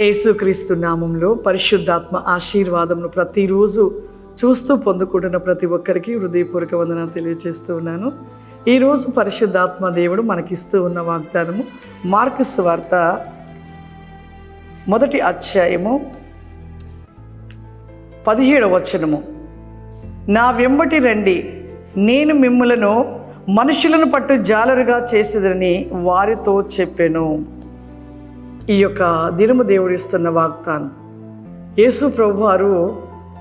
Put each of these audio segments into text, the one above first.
యేసుక్రీస్తు నామంలో పరిశుద్ధాత్మ ఆశీర్వాదంను ప్రతిరోజు చూస్తూ పొందుకుంటున్న ప్రతి ఒక్కరికి హృదయపూర్వక వందనాలు తెలియజేస్తూ ఉన్నాను. ఈరోజు పరిశుద్ధాత్మ దేవుడు మనకిస్తూ ఉన్న వాగ్దానము మార్కు సువార్త 1వ అధ్యాయము 17వ వచనము. నా వెంబటి రండి, నేను మిమ్ములను మనుషులను పట్టు జాలరుగా చేసేదని వారితో చెప్పెను. ఈ యొక్క దినము దేవుడు ఇస్తున్న వాగ్దానం. యేసు ప్రభు వారు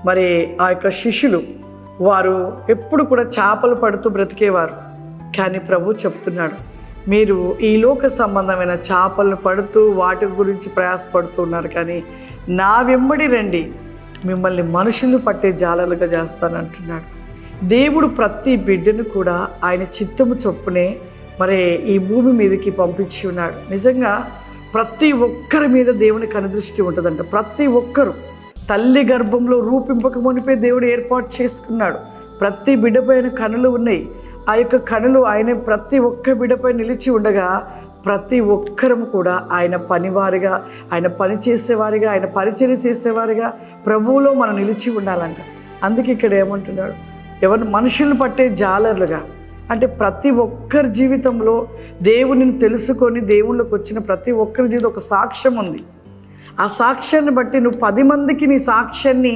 మరి ఆ యొక్క శిష్యులు వారు ఎప్పుడు కూడా చేపలు పడుతూ బ్రతికేవారు. కానీ ప్రభు చెప్తున్నాడు, మీరు ఈ లోక సంబంధమైన చేపలను పడుతూ వాటి గురించి ప్రయాసపడుతూ ఉన్నారు, కానీ నా వెంబడి రండి, మిమ్మల్ని మనుషులను పట్టే జాలలుగా చేస్తానంటున్నాడు. దేవుడు ప్రతి బిడ్డను కూడా ఆయన చిత్తము చొప్పునే మరి ఈ భూమి మీదకి పంపించి ఉన్నాడు. నిజంగా ప్రతి ఒక్కరి మీద దేవుని కనుదృష్టి ఉంటుందంట. ప్రతి ఒక్కరు తల్లి గర్భంలో రూపింపక మునిపే దేవుడు ఏర్పాటు చేసుకున్నాడు. ప్రతి బిడ్డపైన కనులు ఉన్నాయి. ఆ యొక్క కనులు ఆయన ప్రతి ఒక్క బిడ్డపై నిలిచి ఉండగా ప్రతి ఒక్కరము కూడా ఆయన పనివారిగా, ఆయన పని చేసేవారిగా, ఆయన పరిచర్య చేసేవారిగా ప్రభువులో మనం నిలిచి ఉండాలంట. అందుకే ఇక్కడ ఏమంటున్నాడు, ఎవరు మనుషులను పట్టే జాలర్లుగా అంటే ప్రతి ఒక్కరి జీవితంలో దేవునిని తెలుసుకొని దేవుళ్ళకి వచ్చిన ప్రతి ఒక్కరి జీవితం ఒక సాక్ష్యం ఉంది. ఆ సాక్ష్యాన్ని బట్టి నువ్వు 10 మందికి నీ సాక్ష్యాన్ని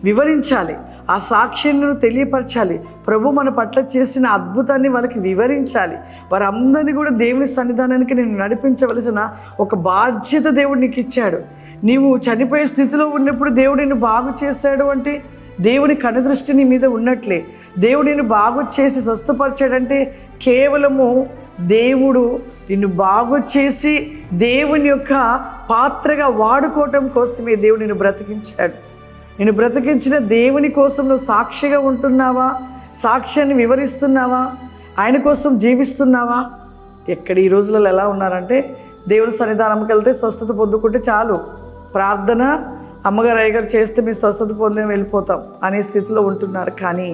వివరించాలి, ఆ సాక్ష్యాన్ని నువ్వు తెలియపరచాలి. ప్రభు మన పట్ల చేసిన అద్భుతాన్ని వాళ్ళకి వివరించాలి. వారందరినీ కూడా దేవుని సన్నిధానానికి నేను నడిపించవలసిన ఒక బాధ్యత దేవుడు నీకు ఇచ్చాడు. నీవు చనిపోయే స్థితిలో ఉన్నప్పుడు దేవుడు నిన్ను బాగు చేశాడు అంటే దేవుని కనుదృష్టి నీ మీద ఉన్నట్లే. దేవుడు నిన్ను బాగు చేసి స్వస్థపరిచాడంటే కేవలము దేవుడు నిన్ను బాగు చేసి దేవుని యొక్క పాత్రగా వాడుకోవటం కోసమే దేవుడు నిన్ను బ్రతికించాడు. నిన్ను బ్రతికించిన దేవుని కోసం నువ్వు సాక్షిగా ఉంటున్నావా? సాక్ష్యాన్ని వివరిస్తున్నావా? ఆయన కోసం జీవిస్తున్నావా? ఎక్కడ ఈ రోజులలో ఎలా ఉన్నారంటే దేవుని సన్నిధానంకి వెళ్తే స్వస్థత పొందుకుంటే చాలు, ప్రార్థన అమ్మగారు అయ్యగారు చేస్తే మీరు స్వస్థత పొందే వెళ్ళిపోతాం అనే స్థితిలో ఉంటున్నారు. కానీ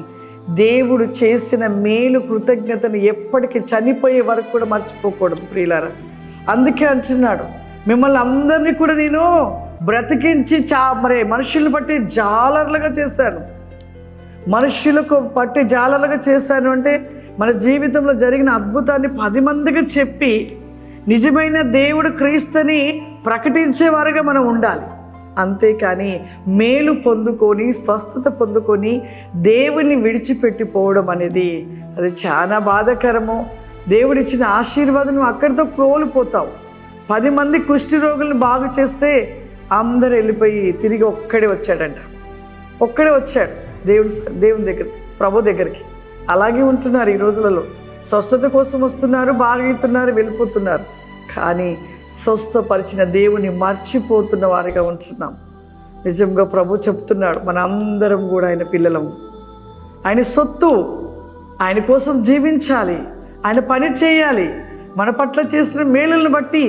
దేవుడు చేసిన మేలు కృతజ్ఞతను ఎప్పటికీ చనిపోయే వరకు కూడా మర్చిపోకూడదు ప్రియులారా. అందుకే అంటున్నాడు, మిమ్మల్ని అందరినీ కూడా నేను బ్రతికించి మనుషులను బట్టి జాలర్లుగా చేశాను. మనుషులకు పట్టి జాలర్లుగా చేశాను అంటే మన జీవితంలో జరిగిన అద్భుతాన్ని 10 మందికి చెప్పి నిజమైన దేవుడు క్రీస్తుని ప్రకటించేవారుగా మనం ఉండాలి. అంతేకాని మేలు పొందుకొని స్వస్థత పొందుకొని దేవుని విడిచిపెట్టిపోవడం అనేది అది చాలా బాధాకరము. దేవుడిచ్చిన ఆశీర్వాదం అక్కడితో కోల్పోతావు. 10 మంది కుష్టి రోగులను బాగు చేస్తే అందరూ వెళ్ళిపోయి తిరిగి ఒక్కడే వచ్చాడంట. ఒక్కడే వచ్చాడు దేవుని దగ్గర, ప్రభు దగ్గరికి. అలాగే ఉంటున్నారు ఈ రోజులలో. స్వస్థత కోసం వస్తున్నారు, బాగుతున్నారు, వెళ్ళిపోతున్నారు. కానీ స్వస్థపరిచిన దేవుని మర్చిపోతున్న వారిగా ఉంటున్నాం. నిజంగా ప్రభు చెప్తున్నాడు, మన అందరం కూడా ఆయన పిల్లలము, ఆయన సొత్తు. ఆయన కోసం జీవించాలి, ఆయన పని చేయాలి. మన పట్ల చేసిన మేలులను బట్టి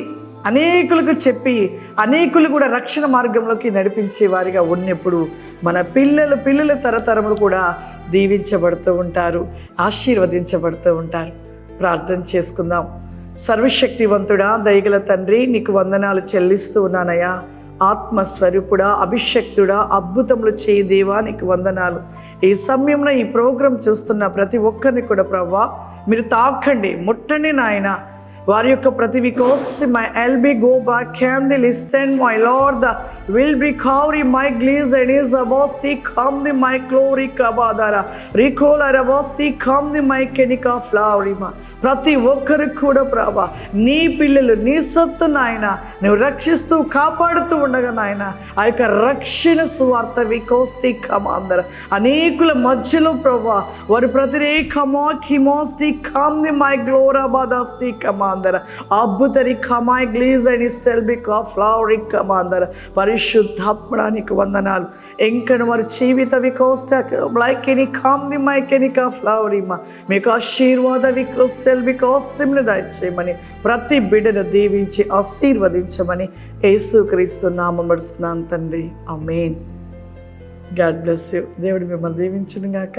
అనేకులకు చెప్పి అనేకులు కూడా రక్షణ మార్గంలోకి నడిపించే వారిగా ఉన్నప్పుడు మన పిల్లల తరతరములు కూడా దీవించబడుతూ ఉంటారు, ఆశీర్వదించబడుతూ ఉంటారు. ప్రార్థన చేసుకుందాం. సర్వశక్తివంతుడా, దయగల తండ్రి, నీకు వందనాలు చెల్లిస్తూ ఉన్నానయ్యా. ఆత్మస్వరూపుడా, అభిషక్తుడా, అద్భుతములు చేయి దేవా, నీకు వందనాలు. ఈ సమయంలో ఈ ప్రోగ్రాం చూస్తున్న ప్రతి ఒక్కరిని కూడా ప్రభువా మీరు తాకండి, ముట్టండి నాయన. వారి యొక్క ప్రతి వికోసి మై ఎల్బి గో బ్యాక్ క్యాన్ ది లిస్టెన్ మై లార్డ్ ద విల్ బి కవరీ మై గ్లీజ్ అండ్ ఈజ్ అబాస్తి కమ్ ది మై క్లోరీ కబాదారా రికోల్ అరబాస్తి కమ్ ది మై కెనికా ఫ్లవరిమా. ప్రతి ఒక్కరికి కూడా ప్రభా నీ పిల్లలు నీ సొత్తు నాయన నువ్వు రక్షిస్తూ కాపాడుతూ ఉండగా నాయన ఆ యొక్క రక్షణ సువార్త వికోస్తి కమాందర అనేకుల మధ్యలో ప్రభా వారి ప్రతిరే కమా కిమోస్తి కమ్ ది మై గ్లోరాబాదాస్తి కమా అద్భుతరి కమాయ్ గ్లీజ్ అండ్ స్టెల్బిక్ ఫ్లవరింగ్ కమాందర. పరిశుద్ధాత్మడానికి వందనాలు. ఎంకను వారి జీవిత వికోస్టక్ లైక్ ఎనీ కామ్ ది మై కెనికా ఫ్లవరిమా. మీకు ఆశీర్వాద విక్రోస్టెల్ వికోసిమ్ని దయచేయమని ప్రతి బిడ్డను దీవించి ఆశీర్వదించమని యేసుక్రీస్తు నామమున అడుగుతున్నాను తండ్రి, ఆమేన్. God bless you. దేవుడు మిమ్మల్ని దీవించును గాక.